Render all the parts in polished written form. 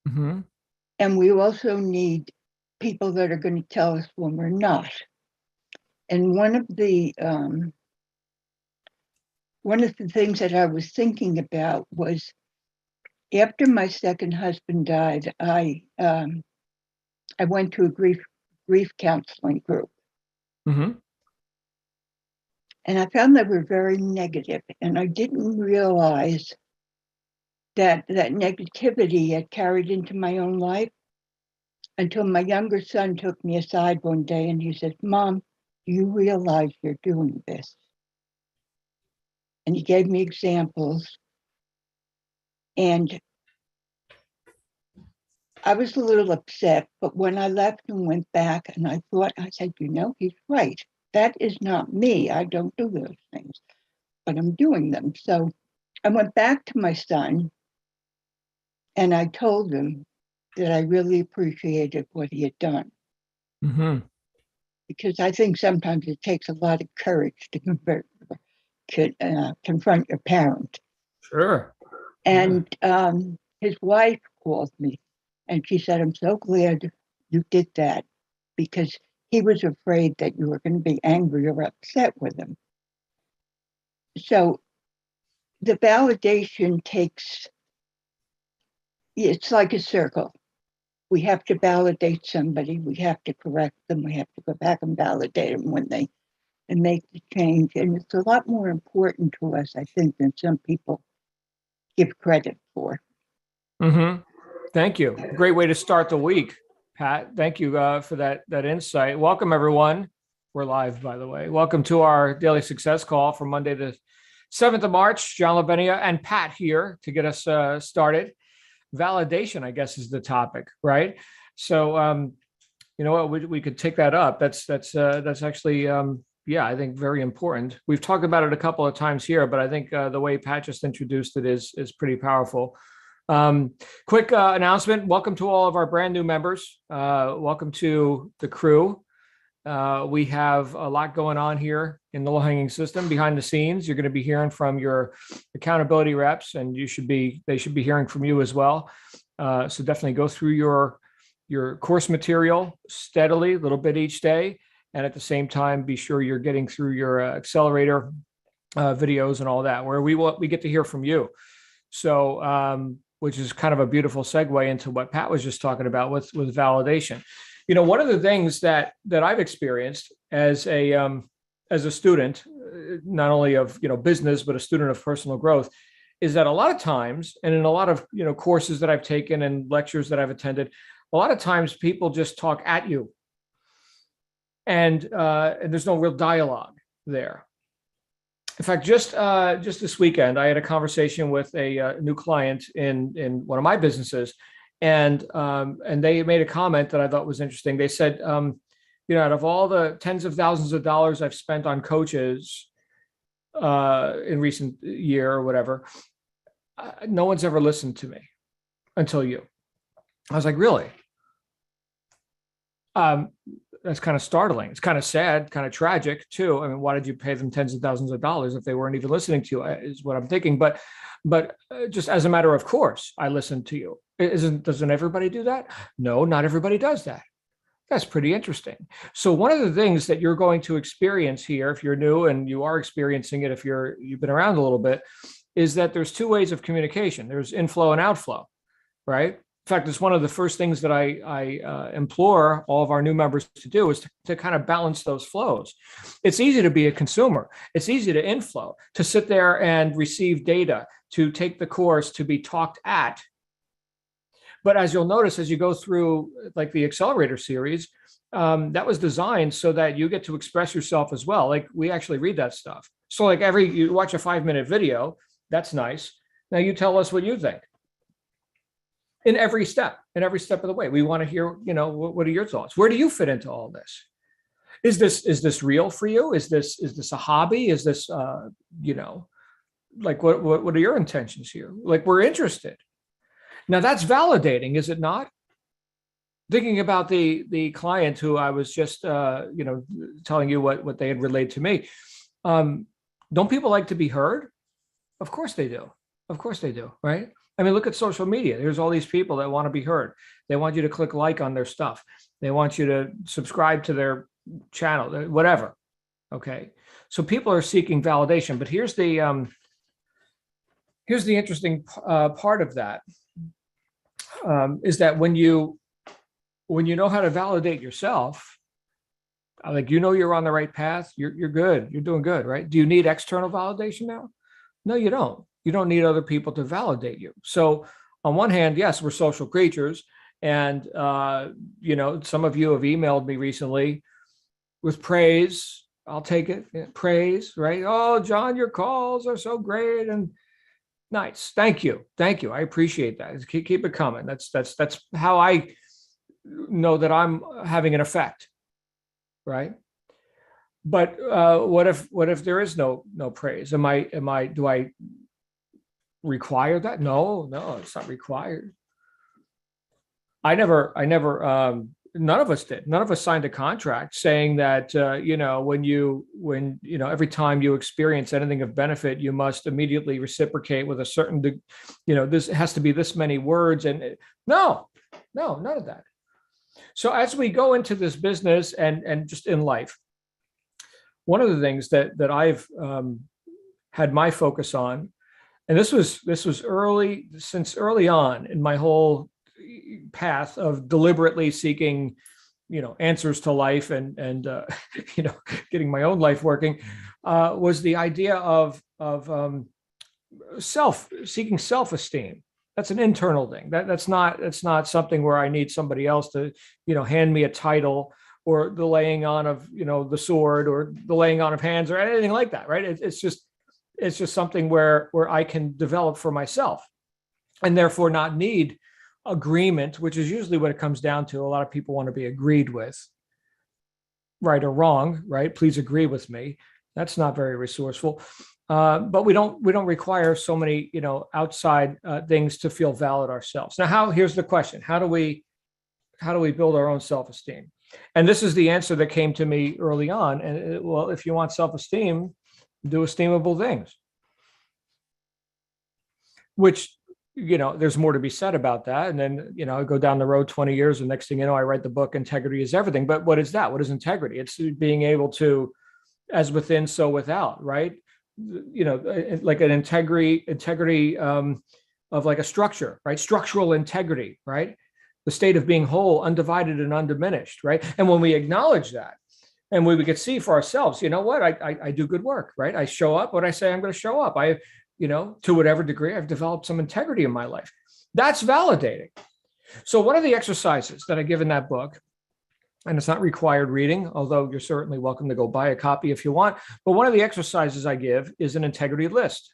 Mm-hmm. And we also need people that are going to tell us when we're not. And one of the things that I was thinking about was after my second husband died, I went to a grief counseling group. Mm-hmm. And I found they were very negative, and I didn't realize that negativity had carried into my own life until my younger son took me aside one day and he said, "Mom, do you realize you're doing this?" And he gave me examples. And I was a little upset, but when I left and went back and I said, he's right. That is not me. I don't do those things, but I'm doing them. So I went back to my son and I told him that I really appreciated what he had done. Mm-hmm. Because I think sometimes it takes a lot of courage to confront your parent. Sure. And his wife called me and she said, "I'm so glad you did that because he was afraid that you were going to be angry or upset with him." So the validation it's like a circle. We have to validate somebody, we have to correct them, we have to go back and validate them when they make the change. And it's a lot more important to us, I think, than some people give credit for. Mm-hmm. Thank you. Great way to start the week, Pat. Thank you for that insight. Welcome, everyone. We're live, by the way. Welcome to our daily success call for Monday, the 7th of March. John Labenia and Pat here to get us started. Validation, I guess, is the topic, right? So, you know what? We could take that up. That's actually, yeah, I think very important. We've talked about it a couple of times here, but I think the way Pat just introduced it is pretty powerful. Quick announcement. Welcome to all of our brand new members. Welcome to the crew. We have a lot going on here in the low-hanging system behind the scenes. You're going to be hearing from your accountability reps, and they should be hearing from you as well. So definitely go through your course material steadily, a little bit each day, and at the same time, be sure you're getting through your accelerator videos and all that, where we get to hear from you. So, which is kind of a beautiful segue into what Pat was just talking about with validation. You know, one of the things that I've experienced as a student, not only of business, but a student of personal growth, is that a lot of times, and in a lot of courses that I've taken and lectures that I've attended, a lot of times people just talk at you, and there's no real dialogue there. In fact, just this weekend, I had a conversation with a new client in one of my businesses, and they made a comment that I thought was interesting. They said, out of all the tens of thousands of dollars I've spent on coaches in recent year or whatever, no one's ever listened to me until you. I was like, really? That's kind of startling. It's kind of sad, kind of tragic too. I mean, why did you pay them tens of thousands of dollars if they weren't even listening to you? Is what I'm thinking. But just as a matter of course, I listened to you. Doesn't everybody do that? No, not everybody does that. That's pretty interesting. So one of the things that you're going to experience here, if you're new and you are experiencing it, if you've been around a little bit, is that there's two ways of communication. There's inflow and outflow, right? In fact, it's one of the first things that I implore all of our new members to do is to kind of balance those flows. It's easy to be a consumer. It's easy to inflow, to sit there and receive data, to take the course, to be talked at. But as you'll notice, as you go through like the Accelerator series, that was designed so that you get to express yourself as well. Like we actually read that stuff. So like you watch a 5-minute video, that's nice. Now you tell us what you think. In every step of the way, we want to hear, what are your thoughts? Where do you fit into all this? Is this real for you? Is this a hobby? Is this, like what are your intentions here? Like we're interested. Now that's validating, is it not? Thinking about the client who I was just, telling you what they had relayed to me. Don't people like to be heard? Of course they do. Of course they do, right? I mean, look at social media. There's all these people that want to be heard. They want you to click like on their stuff. They want you to subscribe to their channel, whatever. Okay. So people are seeking validation, but here's the interesting part of that, is that when you know how to validate yourself, like, you're on the right path, you're good, you're doing good, right? Do you need external validation now? No, you don't. You don't need other people to validate you. So on one hand, yes, we're social creatures. And, some of you have emailed me recently with praise. I'll take it. Praise, right? Oh, John, your calls are so great and nice. Thank you. Thank you. I appreciate that. Keep it coming. That's how I know that I'm having an effect, right? But what if there is no praise? Do I require that? No, it's not required. I never, none of us did. None of us signed a contract saying that, when every time you experience anything of benefit, you must immediately reciprocate with a certain, this has to be this many words. And no, none of that. So as we go into this business and just in life, one of the things that I've had my focus on, and this was since early on in my whole path of deliberately seeking, answers to life and getting my own life working, was the idea of seeking self-esteem. That's an internal thing. That's not something where I need somebody else to, hand me a title, or the laying on of, the sword, or the laying on of hands, or anything like that, right? It's just something where I can develop for myself, and therefore not need agreement, which is usually what it comes down to. A lot of people want to be agreed with, right or wrong, right? Please agree with me. That's not very resourceful. But we don't require so many, outside things to feel valid ourselves. Now, here's the question: how do we build our own self-esteem? And this is the answer that came to me early on. And well, if you want self-esteem, do esteemable things. Which, there's more to be said about that. And then, I go down the road 20 years, and next thing you know, I write the book, Integrity is Everything. But what is that? What is integrity? It's being able to, as within, so without, right? Like an integrity of like a structure, right? Structural integrity, right? The state of being whole, undivided and undiminished, right? And when we acknowledge that, and we could see for ourselves, you know what, I do good work, right? I show up when I say I'm going to show up. To whatever degree, I've developed some integrity in my life. That's validating. So one of the exercises that I give in that book, and it's not required reading, although you're certainly welcome to go buy a copy if you want, but one of the exercises I give is an integrity list.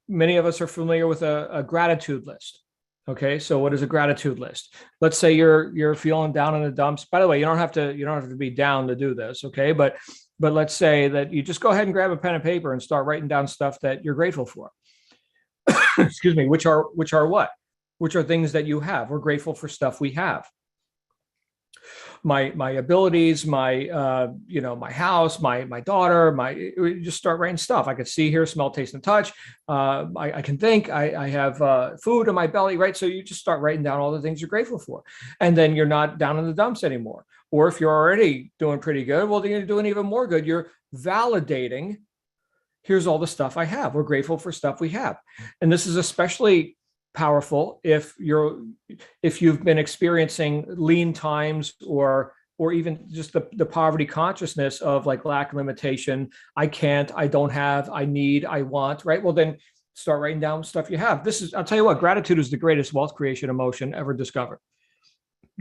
Many of us are familiar with a gratitude list. Okay, so what is a gratitude list? Let's say you're feeling down in the dumps. By the way, you don't have to be down to do this, okay? But let's say that you just go ahead and grab a pen and paper and start writing down stuff that you're grateful for. Excuse me, which are what? Which are things that you have. We're grateful for stuff we have. My abilities, my my house, my daughter, just start writing stuff. I could see, hear, smell, taste, and touch. I can think. I have food in my belly, right? So you just start writing down all the things you're grateful for, and then you're not down in the dumps anymore. Or if you're already doing pretty good, well, then you're doing even more good. You're validating. Here's all the stuff I have. We're grateful for stuff we have, and this is especially powerful if you've been experiencing lean times, or even just the poverty consciousness of like lack, limitation. I can't, I don't have, I need, I want, right? Well, then start writing down stuff you have. I'll tell you what, gratitude is the greatest wealth creation emotion ever discovered.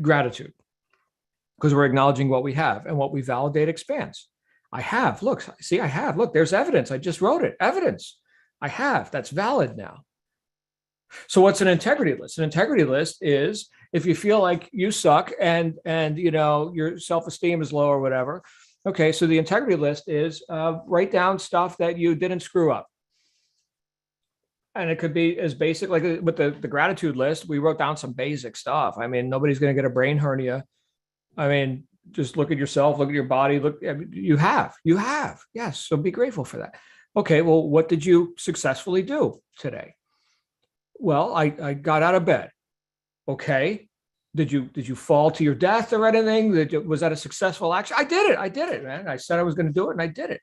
Gratitude, because we're acknowledging what we have, and what we validate expands. I have, look, see, I have, look, there's evidence. I just wrote it. Evidence. I have, that's valid now. So what's an integrity list? An integrity list is if you feel like you suck and your self-esteem is low or whatever. Okay, so the integrity list is write down stuff that you didn't screw up. And it could be as basic, like with the gratitude list, we wrote down some basic stuff. I mean, nobody's going to get a brain hernia. I mean, just look at yourself, look at your body, you have, yes. So be grateful for that. Okay, well, what did you successfully do today? Well, I got out of bed. Okay. Did you fall to your death or anything? Was that a successful action? I did it. I did it, man. I said I was going to do it and I did it.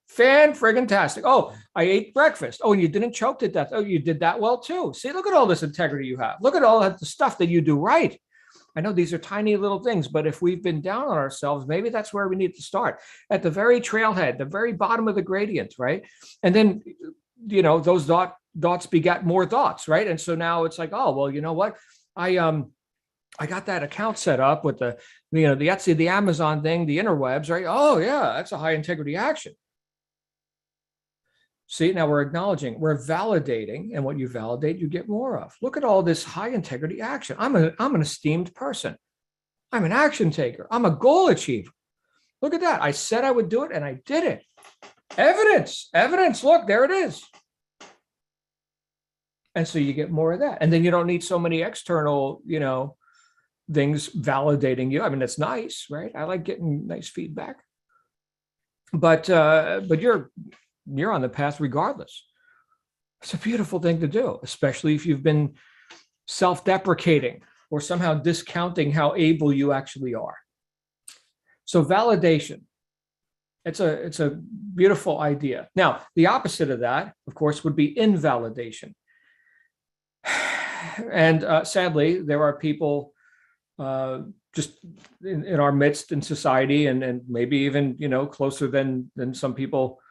Fan friggin' tastic. Oh, I ate breakfast. Oh, and you didn't choke to death. Oh, you did that well too. See, look at all this integrity you have. Look at all the stuff that you do right. I know these are tiny little things, but if we've been down on ourselves, maybe that's where we need to start, at the very trailhead, the very bottom of the gradient, right? And then, those thoughts begat more thoughts, right? And so now it's like, oh, well, you know what? I got that account set up with the Etsy, the Amazon thing, the interwebs, right? Oh yeah, that's a high integrity action. See, now we're acknowledging, we're validating, and what you validate, you get more of. Look at all this high integrity action. I'm an esteemed person. I'm an action taker. I'm a goal achiever. Look at that. I said I would do it and I did it. Evidence. Look, there it is. And so you get more of that. And then you don't need so many external, things validating you. I mean, it's nice, right? I like getting nice feedback. But you're on the path regardless. It's a beautiful thing to do, especially if you've been self-deprecating or somehow discounting how able you actually are. So validation, it's a beautiful idea. Now, the opposite of that, of course, would be invalidation. And sadly, there are people just in our midst in society, and maybe even closer than some people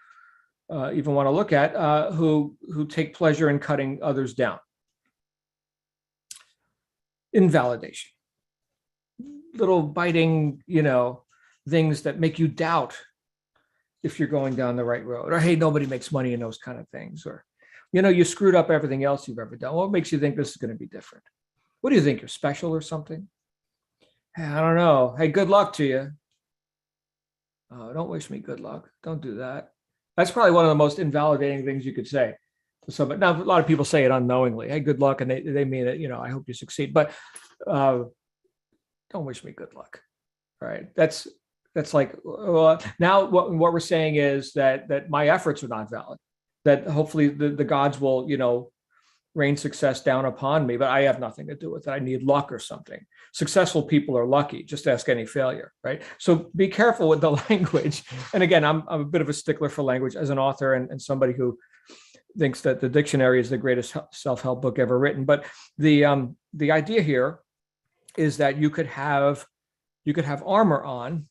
even want to look at, who take pleasure in cutting others down. Invalidation, little biting, things that make you doubt if you're going down the right road, or hey, nobody makes money in those kind of things, or you screwed up everything else you've ever done. What makes you think this is going to be different? What do you think? You're special or something? Hey, I don't know. Hey, good luck to you. Oh, don't wish me good luck. Don't do that. That's probably one of the most invalidating things you could say to somebody. Now, a lot of people say it unknowingly. Hey, good luck, and they mean it. I hope you succeed. But don't wish me good luck. Right? That's like, well, now what we're saying is that my efforts are not valid. That hopefully the gods will rain success down upon me, but I have nothing to do with it. I need luck or something. Successful people are lucky. Just ask any failure, right? So be careful with the language. And again, I'm a bit of a stickler for language as an author and somebody who thinks that the dictionary is the greatest self-help book ever written. But the idea here is that you could have armor on,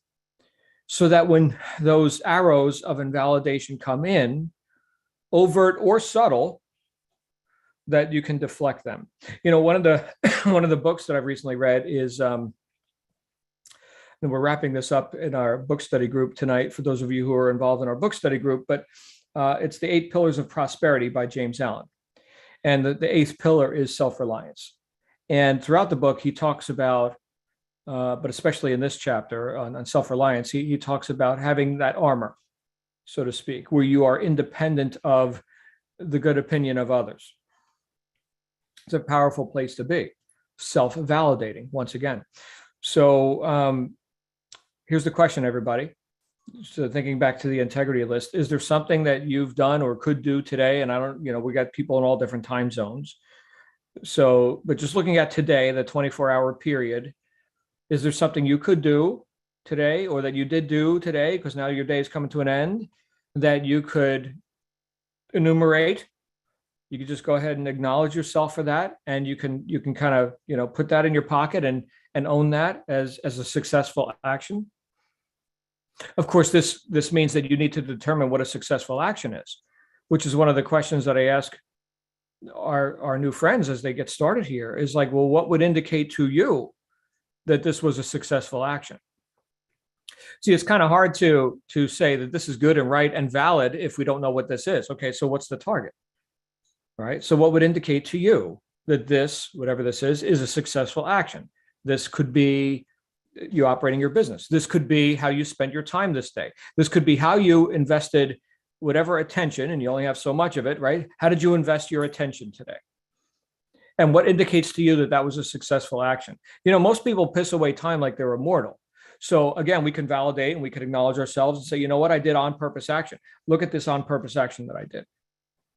so that when those arrows of invalidation come in, overt or subtle, that you can deflect them. One of the books that I've recently read is, and we're wrapping this up in our book study group tonight for those of you who are involved in our book study group, but it's The 8 Pillars of Prosperity by James Allen. And the eighth pillar is self-reliance. And throughout the book, he talks about, but especially in this chapter on self-reliance, he talks about having that armor, so to speak, where you are independent of the good opinion of others. It's a powerful place to be, self-validating once again. So here's the question, everybody. So thinking back to the integrity list, is there something that you've done or could do today? And I don't, we got people in all different time zones. So, but just looking at today, the 24-hour period, is there something you could do today, or that you did do today, because now your day is coming to an end, that you could enumerate? You could just go ahead and acknowledge yourself for that, and you can kind of put that in your pocket and own that as a successful action. Of course, this means that you need to determine what a successful action is, which is one of the questions that I ask our new friends as they get started here, is like, well, what would indicate to you that this was a successful action? See, it's kind of hard to say that this is good and right and valid if we don't know what this is. Okay, so what's the target? All right, so what would indicate to you that this, whatever this is a successful action? This could be you operating your business. This could be how you spend your time this day. This could be how you invested whatever attention, and you only have so much of it, right? How did you invest your attention today? And what indicates to you that that was a successful action? Most people piss away time like they're immortal. So again, we can validate and we can acknowledge ourselves and say, you know what, I did on purpose action. Look at this on purpose action that I did.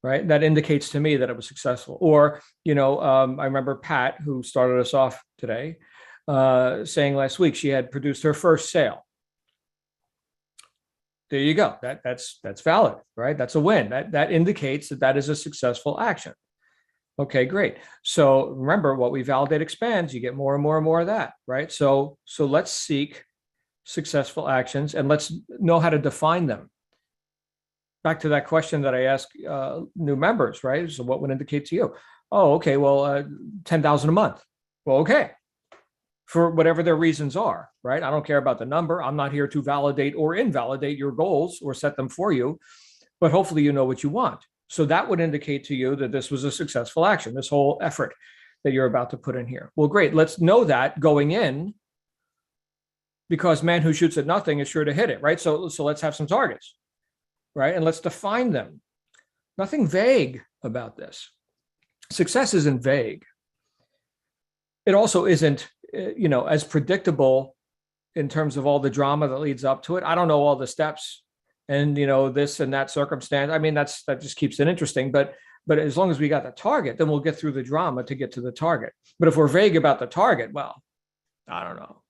Right. That indicates to me that it was successful. Or, I remember Pat, who started us off today, saying last week she had produced her first sale. There you go. That's valid, right? That's a win. That indicates that is a successful action. Okay, great. So remember, what we validate expands. You get more and more and more of that, right? So let's seek successful actions and let's know how to define them. Back to that question that I ask new members, right? So what would indicate to you? Oh, okay, well, 10,000 a month. Well, okay, for whatever their reasons are, right? I don't care about the number. I'm not here to validate or invalidate your goals or set them for you, but hopefully you know what you want. So that would indicate to you that this was a successful action, this whole effort that you're about to put in here. Well, great. Let's know that going in, because man who shoots at nothing is sure to hit it, right? So let's have some targets, right? And let's define them. Nothing vague about this. Success isn't vague. It also isn't, as predictable in terms of all the drama that leads up to it. I don't know all the steps and, this and that circumstance. I mean, that just keeps it interesting. But as long as we got the target, then we'll get through the drama to get to the target. But if we're vague about the target, well, I don't know.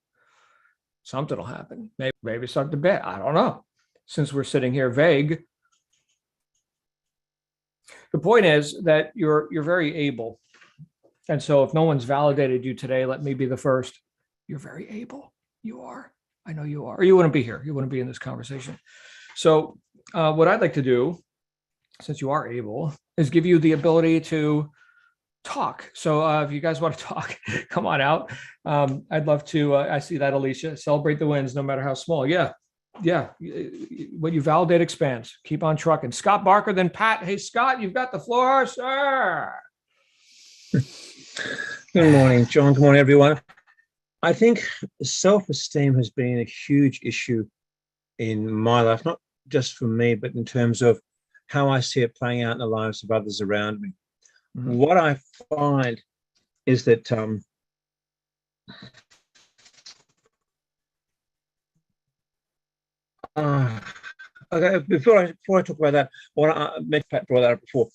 Something will happen. Maybe start to bet. I don't know. Since we're sitting here vague. The point is that you're very able. And so if no one's validated you today, let me be the first. You're very able. You are. I know you are. Or you wouldn't be here. You wouldn't be in this conversation. So what I'd like to do, since you are able, is give you the ability to talk. So if you guys want to talk, come on out. I'd love to. I see that, Alicia. Celebrate the wins, no matter how small. Yeah. When you validate expands. Keep on trucking. Scott Barker, then Pat. Hey, Scott, you've got the floor, sir. Good morning, John. Good morning, everyone. I think self-esteem has been a huge issue in my life, not just for me, but in terms of how I see it playing out in the lives of others around me. Mm-hmm. What I find is that okay, before I talk about that, Pat brought that up before.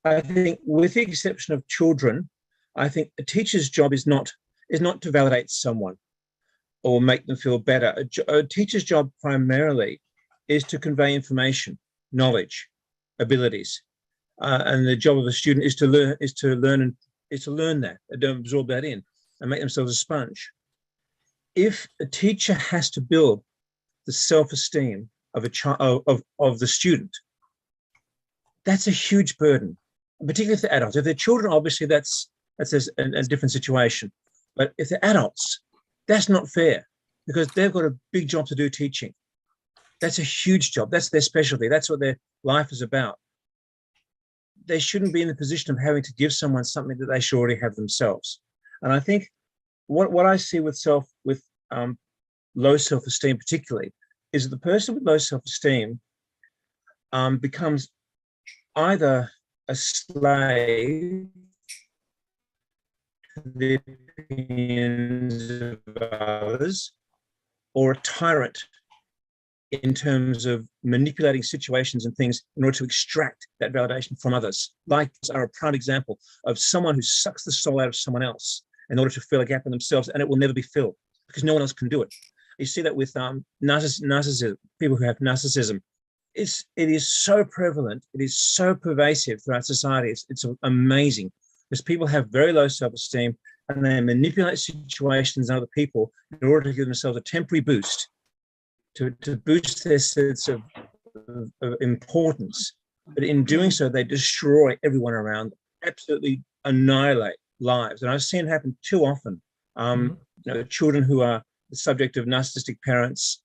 I think, with the exception of children, I think a teacher's job is not to validate someone or make them feel better. A teacher's job primarily is to convey information, knowledge, abilities, and the job of a student is to learn that, and to absorb that in, and make themselves a sponge. If a teacher has to build the self-esteem of a child of the student, that's a huge burden, particularly if they're adults. If they're children, obviously that's a different situation. But if they're adults, that's not fair, because they've got a big job to do teaching. That's a huge job. That's their specialty. That's what their life is about. They shouldn't be in the position of having to give someone something that they should already have themselves. And I think what I see with low self-esteem particularly is that the person with low self-esteem becomes either a slave to the opinions of others, or a tyrant in terms of manipulating situations and things in order to extract that validation from others. Like are a proud example of someone who sucks the soul out of someone else in order to fill a gap in themselves, and it will never be filled because no one else can do it. You see that with narcissism, people who have narcissism. It is so prevalent, it is so pervasive throughout society. It's amazing, because people have very low self-esteem and they manipulate situations and other people in order to give themselves a temporary boost, to boost their sense of importance. But in doing so, they destroy everyone around them, absolutely annihilate lives. And I've seen it happen too often. Children who are the subject of narcissistic parents,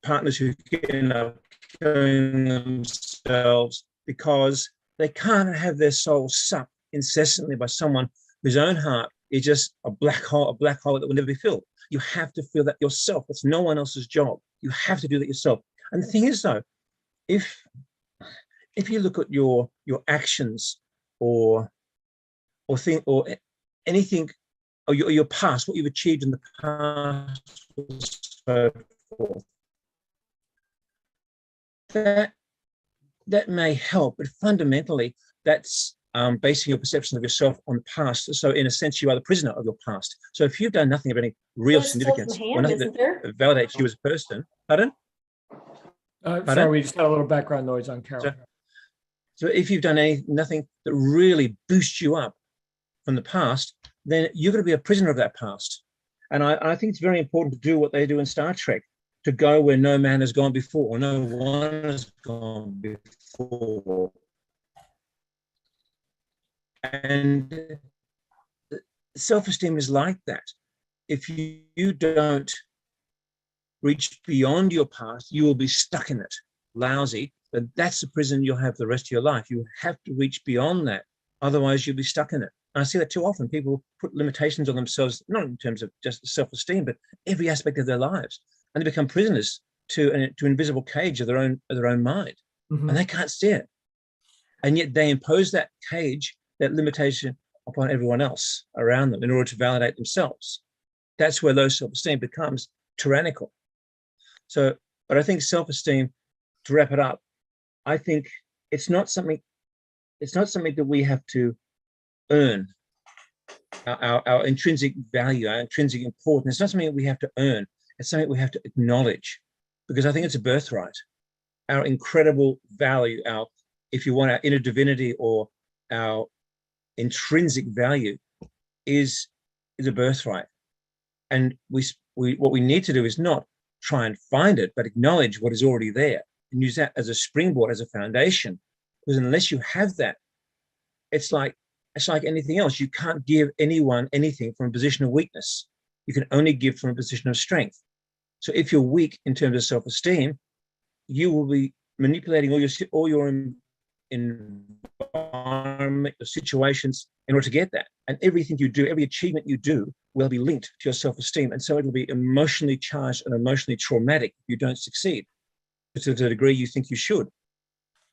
partners who end up killing themselves because they can't have their soul sucked incessantly by someone whose own heart is just a black hole that will never be filled. You have to feel that yourself. It's no one else's job. You have to do that yourself. And the thing is, though, if you look at your actions or anything or your past, what you've achieved in the past, so forth. That may help, but fundamentally, that's basing your perception of yourself on the past. So in a sense, you are the prisoner of your past. So if you've done nothing of any real There's still significance, some or hand, nothing isn't there? that validates you as a person, pardon? Sorry, we just had a little background noise on Carol. So if you've done nothing that really boosts you up from the past, then you're going to be a prisoner of that past. And I think it's very important to do what they do in Star Trek, to go where no man has gone before, or no one has gone before. And self-esteem is like that. If you don't reach beyond your past, you will be stuck in it, lousy. But that's the prison you'll have the rest of your life. You have to reach beyond that. Otherwise, you'll be stuck in it. And I see that too often. People put limitations on themselves, not in terms of just self-esteem, but every aspect of their lives. And they become prisoners to an invisible cage of their own mind. Mhm. And they can't see it. And yet they impose that cage, that limitation upon everyone else around them in order to validate themselves. That's where low self-esteem becomes tyrannical. So, but I think self-esteem, to wrap it up, I think it's not something that we have to earn. Our intrinsic value, our intrinsic importance, it's not something that we have to earn. It's something we have to acknowledge, because I think it's a birthright. Our incredible value, if you want, our inner divinity, or our intrinsic value is a birthright. And what we need to do is not try and find it, but acknowledge what is already there and use that as a springboard, as a foundation. Because unless you have that, it's like anything else. You can't give anyone anything from a position of weakness. You can only give from a position of strength. So if you're weak in terms of self-esteem, you will be manipulating all your environment, your situations, in order to get that. And everything you do, every achievement you do, will be linked to your self-esteem. And so it will be emotionally charged and emotionally traumatic if you don't succeed to the degree you think you should.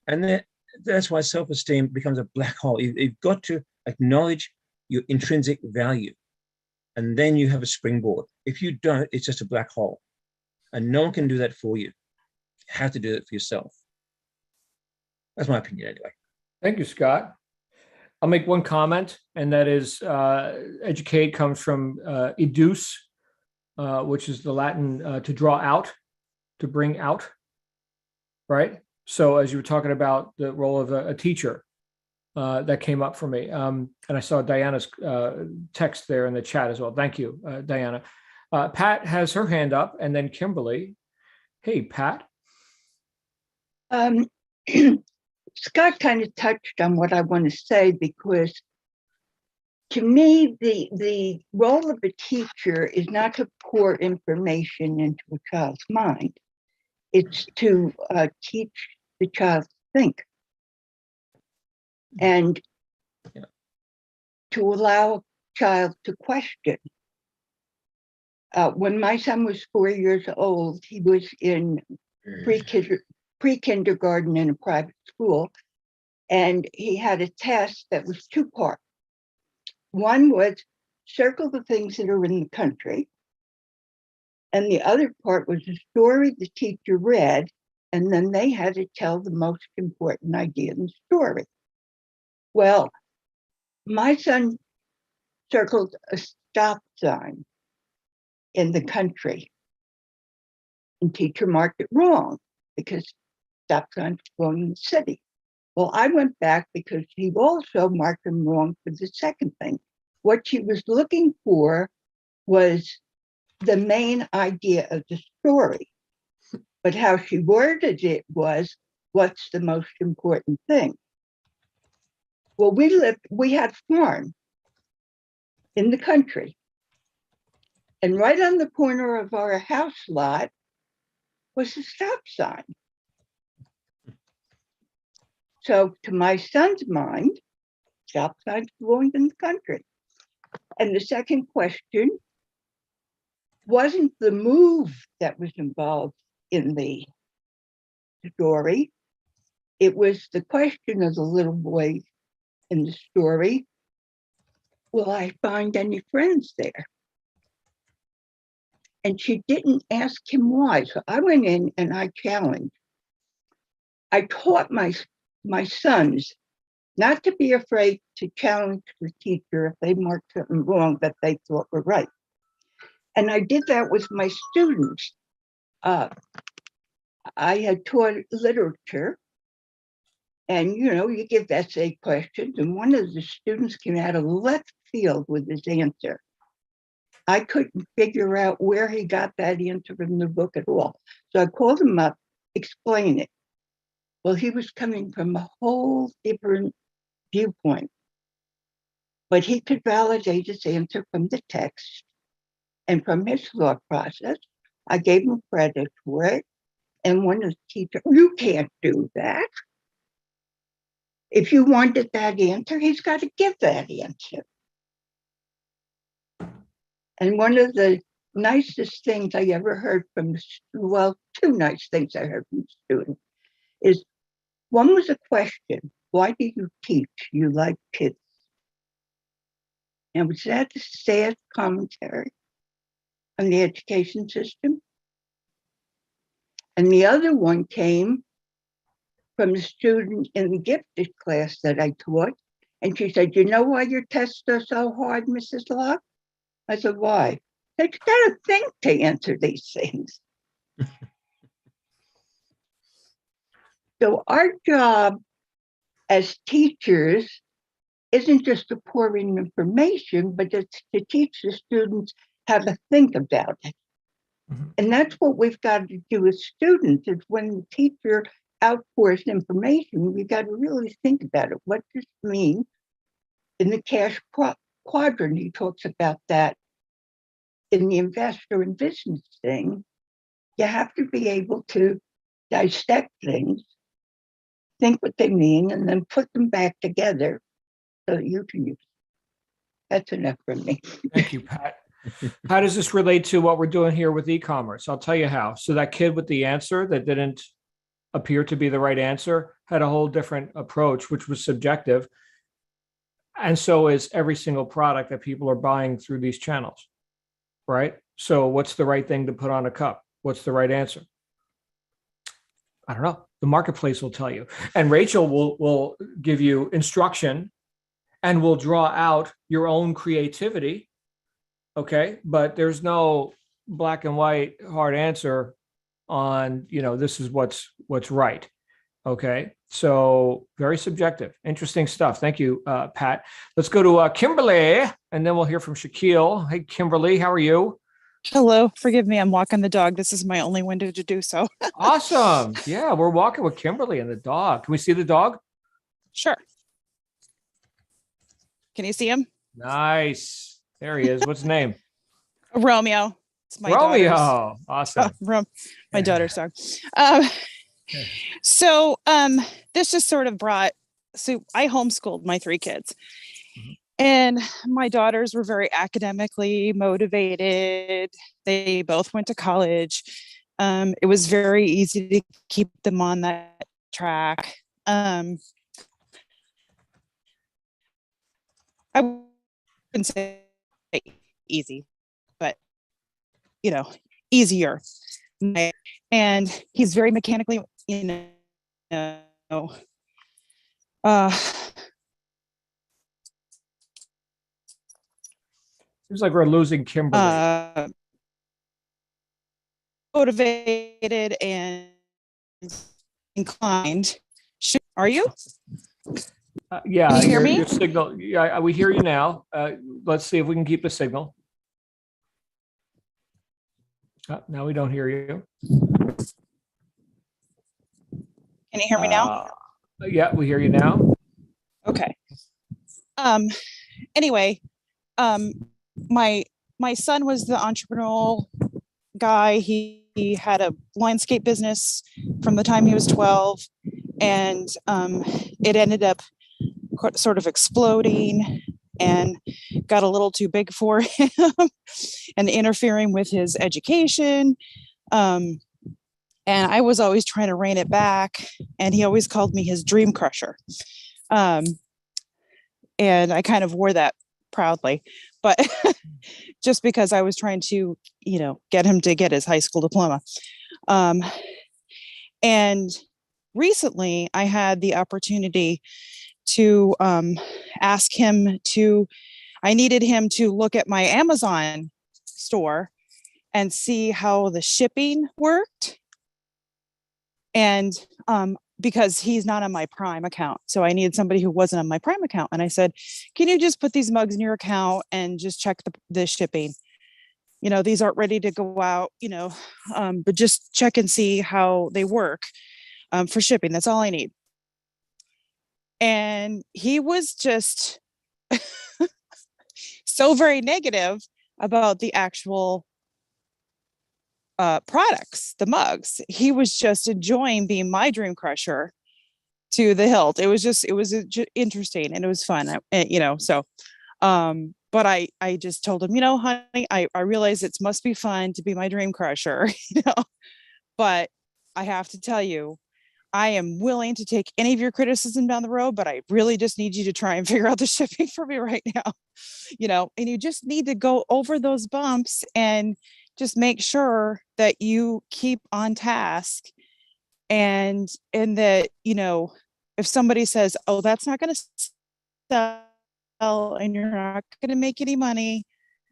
And that's why self-esteem becomes a black hole. You've got to acknowledge your intrinsic value, and then you have a springboard. If you don't, it's just a black hole. And no one can do that for you. You have to do it for yourself. That's my opinion anyway. Thank you, Scott. I'll make one comment, and that is educate comes from educe, which is the Latin to draw out, to bring out, right? So as you were talking about the role of a teacher, that came up for me. And I saw Diana's text there in the chat as well. Thank you, Diana. Pat has her hand up, and then Kimberly. Hey, Pat. Scott kind of touched on what I want to say, because to me, the role of a teacher is not to pour information into a child's mind. It's to teach the child to think, and to allow a child to question. When my son was 4 years old, he was in pre-kindergarten in a private school, and he had a test that was 2 parts. One was circle the things that are in the country, and the other part was a story the teacher read, and then they had to tell the most important idea in the story. Well, my son circled a stop sign in the country, and teacher marked it wrong because stop signs were wrong in the city. Well, I went back because he also marked them wrong for the second thing. What she was looking for was the main idea of the story, but how she worded it was, what's the most important thing? Well, we had farm in the country, and right on the corner of our house lot was a stop sign. So to my son's mind, stop signs belonged in the country. And the second question wasn't the move that was involved in the story. It was the question of the little boy in the story. will I find any friends there? And she didn't ask him why. So I went in and I challenged. I taught my sons not to be afraid to challenge the teacher if they marked something wrong that they thought were right. And I did that with my students. I had taught literature, and you give essay questions, and one of the students came out of left field with his answer. I couldn't figure out where he got that answer in the book at all. So I called him up, explain it. Well, he was coming from a whole different viewpoint, but he could validate his answer from the text and from his thought process. I gave him credit for it. And one of the teachers, you can't do that. If you wanted that answer, he's got to give that answer. And one of the nicest things I ever heard from, well, two nice things I heard from students is, one was a question: why do you teach? You like kids. And was that a sad commentary on the education system? And the other one came from a student in the gifted class that I taught. And she said, you know why your tests are so hard, Mrs. Locke? I said, why? They got to think to answer these things. So our job as teachers isn't just to pour in information, but it's to teach the students how to think about it. Mm-hmm. And that's what we've got to do with students, is when the teacher outpours information, we got to really think about it. What does it mean? In the cash quadrant, he talks about that. In the investor and business thing, you have to be able to dissect things, think what they mean, and then put them back together so that you can use it. That's enough from me. Thank you, Pat. How does this relate to what we're doing here with e-commerce? I'll tell you how. So that kid with the answer that didn't appear to be the right answer had a whole different approach, which was subjective. And so is every single product that people are buying through these channels, right? So what's the right thing to put on a cup? What's the right answer? I don't know. The marketplace will tell you. And Rachel will give you instruction and will draw out your own creativity. Okay. But there's no black and white hard answer on, this is what's right. Okay. So very subjective. Interesting stuff. Thank you, Pat. Let's go to Kimberly, and then we'll hear from Shaquille. Hey, Kimberly, how are you? Hello. Forgive me. I'm walking the dog. This is my only window to do so. Awesome. Yeah, we're walking with Kimberly and the dog. Can we see the dog? Sure. Can you see him? Nice. There he is. What's his name? Romeo. It's my Romeo. daughter's. Awesome. My daughter's dog. So this just sort of so I homeschooled my 3 kids. Mm-hmm. And my daughters were very academically motivated. They both went to college. It was very easy to keep them on that track. I wouldn't say easy, but easier. And he's very mechanically, seems like we're losing Kimberly. Motivated and inclined. Are you? Yeah. Can you hear me? Your signal. Yeah, we hear you now. Let's see if we can keep the signal. Now we don't hear you. Can you hear me now? Yeah, we hear you now. Okay. Anyway, my son was the entrepreneurial guy. He had a landscape business from the time he was 12, and it ended up sort of exploding and got a little too big for him and interfering with his education. And I was always trying to rein it back, and he always called me his dream crusher. And I kind of wore that proudly, but just because I was trying to, get him to get his high school diploma. And recently I had the opportunity to ask him to, I needed him to look at my Amazon store and see how the shipping worked. And because he's not on my Prime account. So I needed somebody who wasn't on my Prime account. And I said, can you just put these mugs in your account and just check the shipping? These aren't ready to go out, but just check and see how they work for shipping. That's all I need. And he was just so very negative about the actual products, the mugs. He was just enjoying being my dream crusher to the hilt. It was interesting and it was fun, but I just told him, honey, I realize it must be fun to be my dream crusher, but I have to tell you, I am willing to take any of your criticism down the road, but I really just need you to try and figure out the shipping for me right now, and you just need to go over those bumps and just make sure that you keep on task and that, if somebody says, oh, that's not going to sell and you're not going to make any money,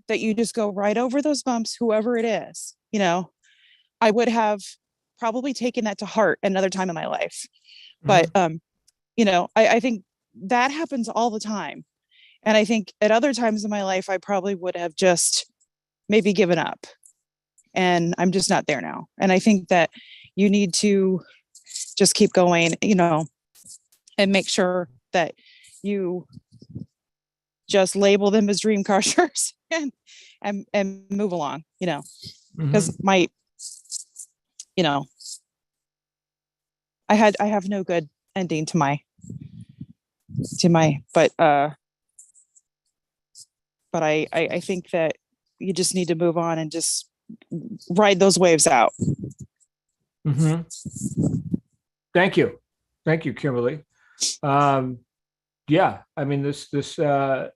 that you just go right over those bumps, whoever it is. I would have probably taken that to heart another time in my life. But, I think that happens all the time. And I think at other times in my life, I probably would have just maybe given up. And I'm just not there now. And I think that you need to just keep going, and make sure that you just label them as dream crushers and move along, because I have no good ending to my, but I think that you just need to move on and just ride those waves out. Mm-hmm. Thank you, Kimberly. Yeah, I mean, the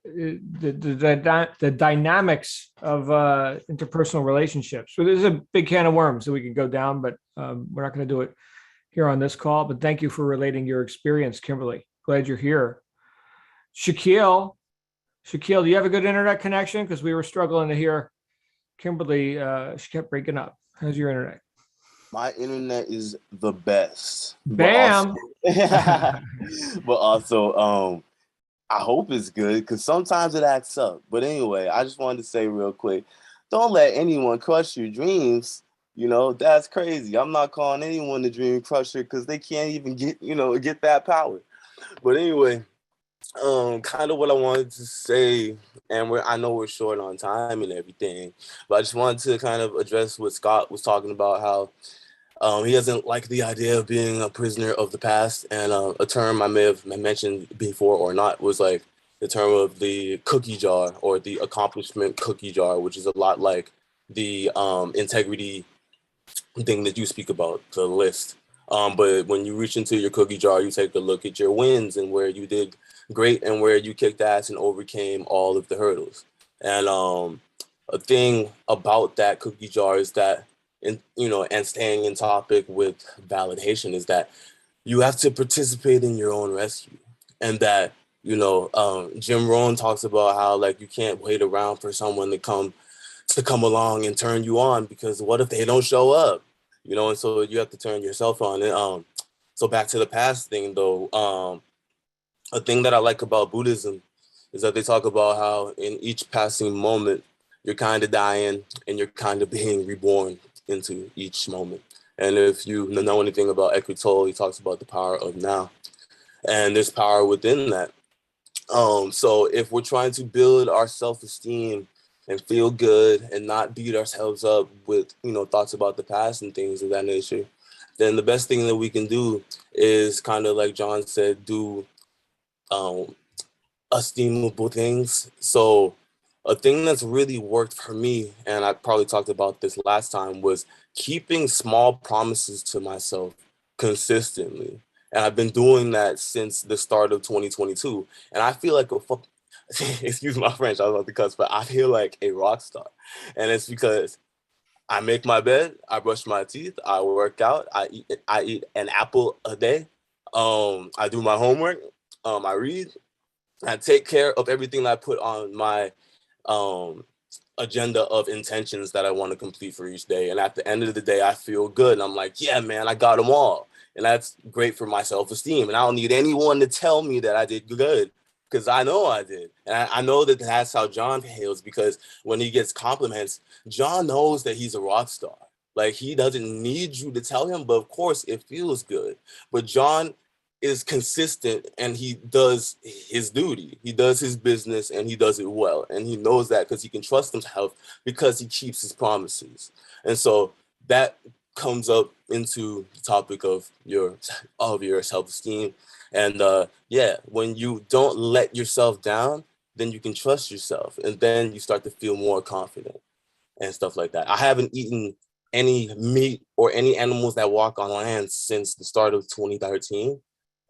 dynamics of interpersonal relationships. So there's a big can of worms that we could go down, but we're not going to do it here on this call. But thank you for relating your experience, Kimberly. Glad you're here. Shaquille, do you have a good internet connection? Because we were struggling to hear Kimberly. She kept breaking up. How's your internet? My internet is the best. Bam. But also, I hope it's good because sometimes it acts up. But anyway, I just wanted to say real quick, don't let anyone crush your dreams. That's crazy. I'm not calling anyone the dream crusher because they can't even get that power. But anyway, kind of what I wanted to say, and I know we're short on time and everything, but I just wanted to kind of address what Scott was talking about, how he doesn't like the idea of being a prisoner of the past. And a term I may have mentioned before or not was like the term of the cookie jar, or the accomplishment cookie jar, which is a lot like the integrity thing that you speak about, the list. But when you reach into your cookie jar, you take a look at your wins and where you did great and where you kicked ass and overcame all of the hurdles. And a thing about that cookie jar is that, and staying in topic with validation, is that you have to participate in your own rescue. And that, Jim Rohn talks about how, like, you can't wait around for someone to come along and turn you on, because what if they don't show up? And so you have to turn yourself on. And so back to the past thing, though, a thing that I like about Buddhism is that they talk about how in each passing moment, you're kind of dying and you're kind of being reborn into each moment. And if you know anything about Eckhart Tolle, he talks about the power of now. And there's power within that. So if we're trying to build our self-esteem and feel good and not beat ourselves up with, thoughts about the past and things of that nature, then the best thing that we can do is kind of like John said, do esteemable things. So a thing that's really worked for me, and I probably talked about this last time, was keeping small promises to myself consistently. And I've been doing that since the start of 2022. And I feel like excuse my French, I was about to cuss, but I feel like a rock star. And it's because I make my bed, I brush my teeth, I work out, I eat an apple a day. I do my homework, I read, I take care of everything that I put on my agenda of intentions that I want to complete for each day. And at the end of the day, I feel good. And I'm like, yeah, man, I got them all. And that's great for my self-esteem. And I don't need anyone to tell me that I did good, because I know I did. And I know that that's how John feels, because when he gets compliments, John knows that he's a rock star. Like, he doesn't need you to tell him, but of course it feels good. But John is consistent, and he does his duty. He does his business, and he does it well. And he knows that because he can trust himself, because he keeps his promises. And so that comes up into the topic of your self-esteem. And yeah, when you don't let yourself down, then you can trust yourself, and then you start to feel more confident and stuff like that. I haven't eaten any meat or any animals that walk on land since the start of 2013.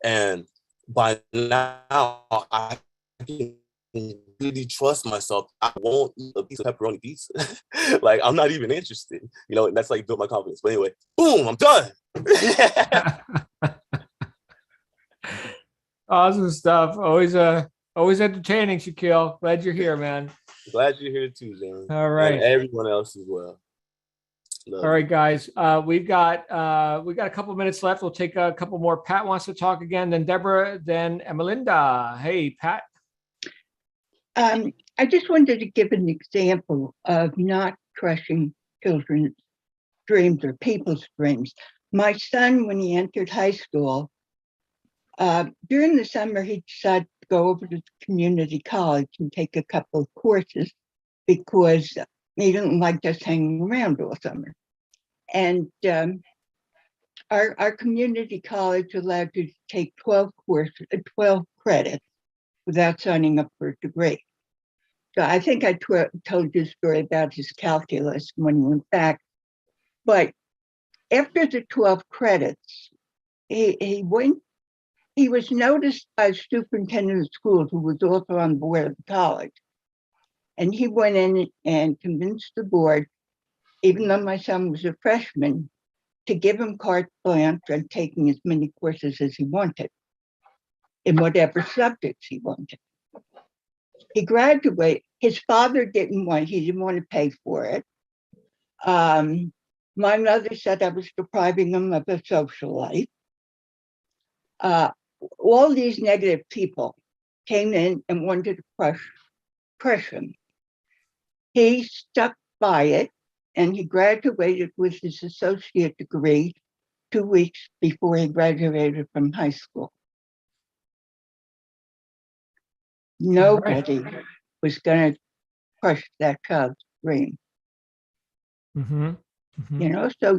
And by now, I can really trust myself. I won't eat a piece of pepperoni pizza. Like, I'm not even interested. You know, and that's like built my confidence. But anyway, boom, I'm done. Awesome stuff. Always entertaining, Shaquille. Glad you're here, man. Glad you're here too, James. All right. And everyone else as well. Love All right, guys. We've got a couple minutes left. We'll take a couple more. Pat wants to talk again, then Deborah, then Emelinda. Hey, Pat. I just wanted to give an example of not crushing children's dreams or people's dreams. My son, when he entered high school, during the summer, he decided to go over to community college and take a couple of courses because he didn't like just hanging around all summer. And our community college allowed you to take 12 credits without signing up for a degree. So I think I told you a story about his calculus when he went back. But after the 12 credits, he was noticed by the superintendent of schools, who was also on the board of the college. And he went in and convinced the board, even though my son was a freshman, to give him carte blanche on taking as many courses as he wanted in whatever subjects he wanted. He graduated. His father didn't want to pay for it. My mother said I was depriving him of a social life. All these negative people came in and wanted to crush him. He stuck by it, and he graduated with his associate degree 2 weeks before he graduated from high school. Nobody was going to crush that child's dream. Mm-hmm. Mm-hmm. You know, so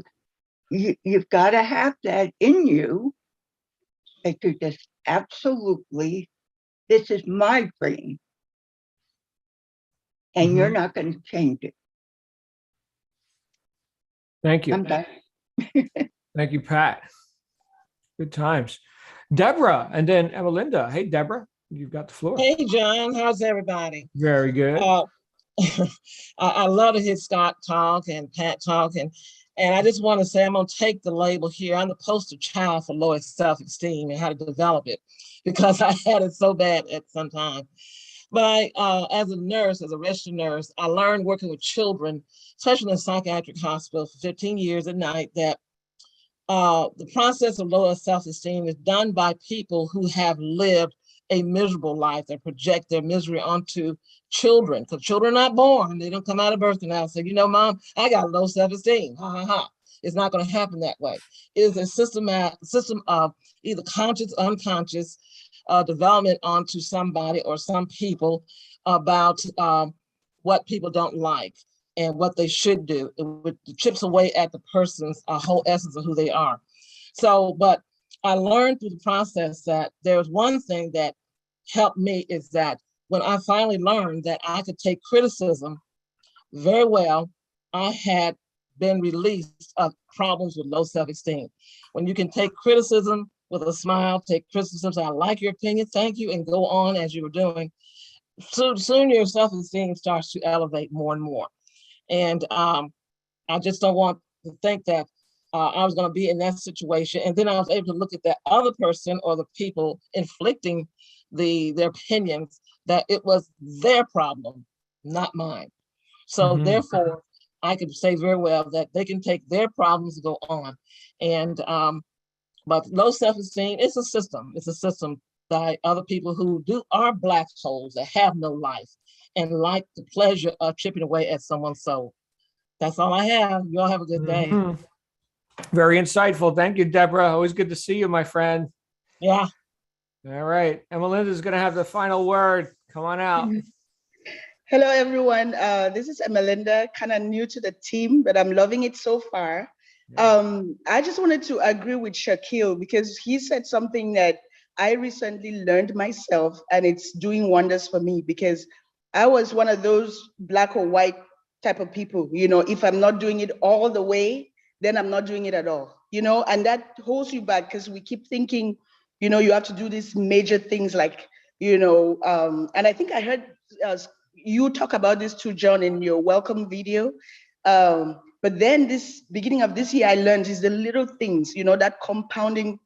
you've got to have that in you, that you just absolutely, this is my dream, and you're not going to change it. Thank you. I'm done. Thank you, Pat. Good times. Deborah, and then Emelinda. Hey, Deborah, you've got the floor. Hey, John, how's everybody? Very good. I love to hear Scott talk and Pat talk, and I just want to say I'm going to take the label here. I'm the poster child for low self-esteem and how to develop it, because I had it so bad at some time. But as a nurse, as a registered nurse, I learned working with children, especially in a psychiatric hospital for 15 years at night, that the process of lower self-esteem is done by people who have lived a miserable life, that project their misery onto children, because children are not born. They don't come out of birth canal and say, you know, Mom, I got low self-esteem. Ha ha ha. It's not going to happen that way. It is a system of either conscious, unconscious development onto somebody or some people about what people don't like and what they should do. It chips away at the person's whole essence of who they are. So, but I learned through the process that there's one thing that helped me, is that when I finally learned that I could take criticism very well, I had been released of problems with low self-esteem. When you can take criticism with a smile, take criticism, say, I like your opinion, thank you, and go on as you were doing, soon your self-esteem starts to elevate more and more. And I just don't want to think that I was going to be in that situation. And then I was able to look at that other person or the people inflicting their opinions, that it was their problem, not mine. So Mhm. therefore, I could say very well that they can take their problems and go on. And but low self-esteem, it's a system. It's a system by other people who are black souls that have no life and like the pleasure of chipping away at someone's soul. That's all I have. You all have a good day. Mhm. Very insightful. Thank you, Deborah. Always good to see you, my friend. Yeah. All right. And Melinda's going to have the final word. Come on out. Hello, everyone. This is Melinda, kind of new to the team, but I'm loving it so far. I just wanted to agree with Shaquille because he said something that I recently learned myself, and it's doing wonders for me because I was one of those black or white type of people. You know, if I'm not doing it all the way, then I'm not doing it at all, you know, and that holds you back because we keep thinking, you know, you have to do these major things like, you know, and I think I heard you talk about this too, John, in your welcome video. But then this beginning of this year, I learned is the little things, you know, that compounding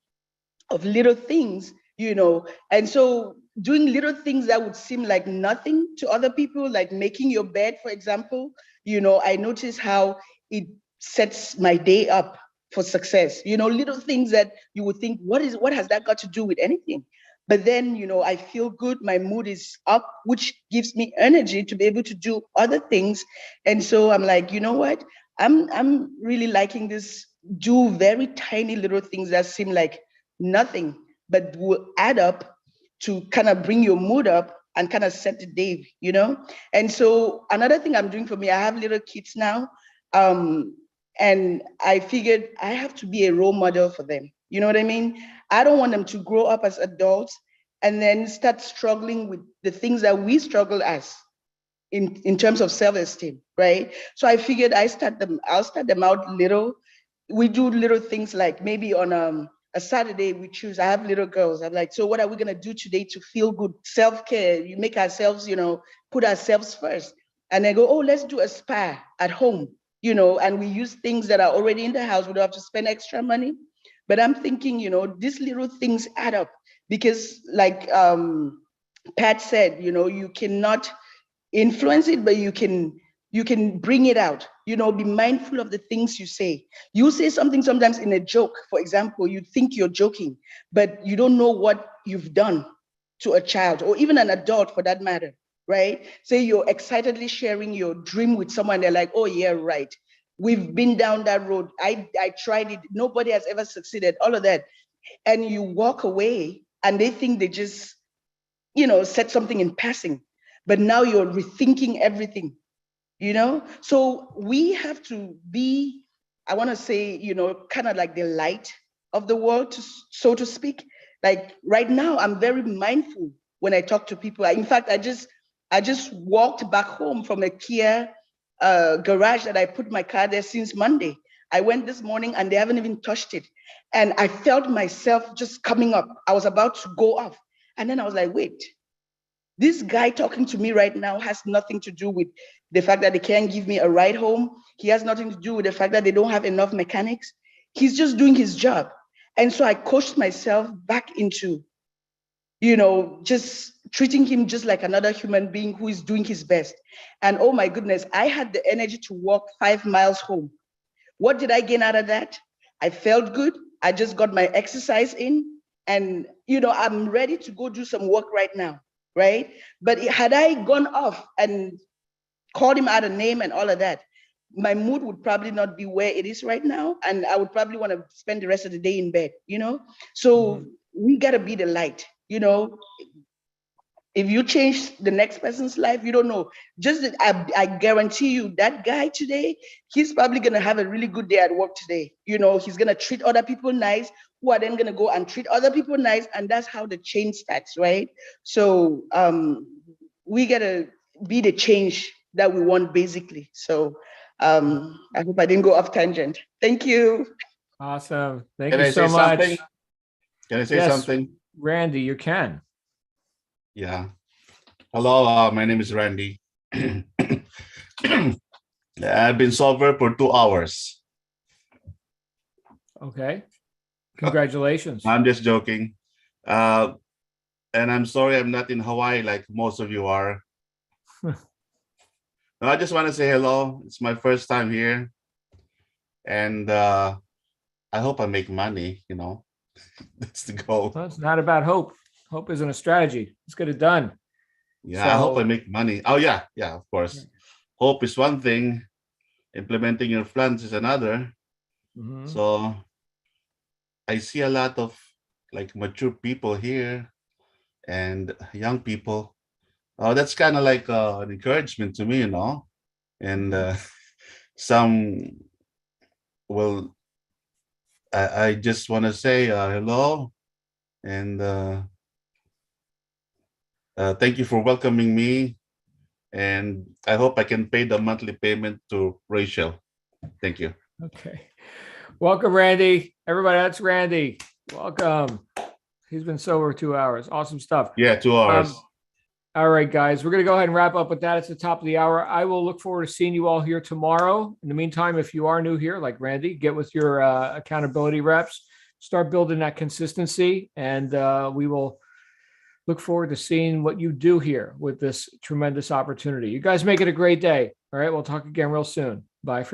of little things, you know. And so doing little things that would seem like nothing to other people, like making your bed, for example, you know, I notice how it sets my day up for success. You know, little things that you would think, what has that got to do with anything? But then, you know, I feel good, my mood is up, which gives me energy to be able to do other things. And so I'm like, you know what? I'm really liking this, do very tiny little things that seem like nothing, but will add up to kind of bring your mood up and kind of set the day, you know? And so another thing I'm doing for me, I have little kids now. And I figured I have to be a role model for them. You know what I mean? I don't want them to grow up as adults and then start struggling with the things that we struggle as in terms of self-esteem, right? So I figured I'll start them out little. We do little things like maybe on a Saturday we choose, I have little girls. I'm like, so what are we gonna do today to feel good? Self-care, you make ourselves, you know, put ourselves first. And they go, oh, let's do a spa at home, you know, and we use things that are already in the house. We don't have to spend extra money. But I'm thinking, you know, these little things add up because like Pat said, you know, you cannot influence it, but you can bring it out. You know, be mindful of the things you say. You say something sometimes in a joke. For example, you think you're joking, but you don't know what you've done to a child or even an adult for that matter, right? Say you're excitedly sharing your dream with someone, they're like, oh yeah, right. We've been down that road. I tried it. Nobody has ever succeeded, all of that. And you walk away and they think they just, you know, said something in passing, but now you're rethinking everything, you know? So we have to be, I want to say, you know, kind of like the light of the world, so to speak. Like right now, I'm very mindful when I talk to people. In fact, I just walked back home from a Kia garage that I put my car there since Monday. I went this morning and they haven't even touched it. And I felt myself just coming up. I was about to go off. And then I was like, wait, this guy talking to me right now has nothing to do with the fact that they can't give me a ride home. He has nothing to do with the fact that they don't have enough mechanics. He's just doing his job. And so I coached myself back into, you know, just treating him just like another human being who is doing his best. And oh my goodness, I had the energy to walk 5 miles home. What did I gain out of that? I felt good. I just got my exercise in and, you know, I'm ready to go do some work right now, right? But had I gone off and called him out a name and all of that, my mood would probably not be where it is right now. And I would probably want to spend the rest of the day in bed, you know? So we got to be the light, you know? If you change the next person's life, you don't know. Just I guarantee you that guy today, he's probably gonna have a really good day at work today. You know, he's gonna treat other people nice, who are then gonna go and treat other people nice, and that's how the change starts, right? So we gotta be the change that we want, basically. So I hope I didn't go off tangent. Thank you. Awesome. Thank Can you I so say much. something? Can I say Yes. something? Randy, you can. Yeah. Hello, my name is Randy. I've been sober for 2 hours. Okay. Congratulations. I'm just joking. And I'm sorry I'm not in Hawaii like most of you are. No, I just want to say hello. It's my first time here. And I hope I make money, That's the goal. Well, it's not about hope. Hope isn't a strategy. Let's get it done. Yeah, I hope I So- make money. Oh, yeah, of course. Hope is one thing. Implementing your plans is another. Mhm. So I see a lot of like mature people here and young people. That's kind of like an encouragement to me, And some will. I just want to say hello and thank you for welcoming me. And I hope I can pay the monthly payment to Rachel. Thank you. Okay. Welcome, Randy. Everybody, that's Randy. Welcome. He's been sober 2 hours. Awesome stuff. Yeah, 2 hours. All right, guys, we're going to go ahead and wrap up with that. It's the top of the hour. I will look forward to seeing you all here tomorrow. In the meantime, if you are new here, like Randy, get with your accountability reps, start building that consistency, and we will look forward to seeing what you do here with this tremendous opportunity. You guys make it a great day. All right, we'll talk again real soon. Bye for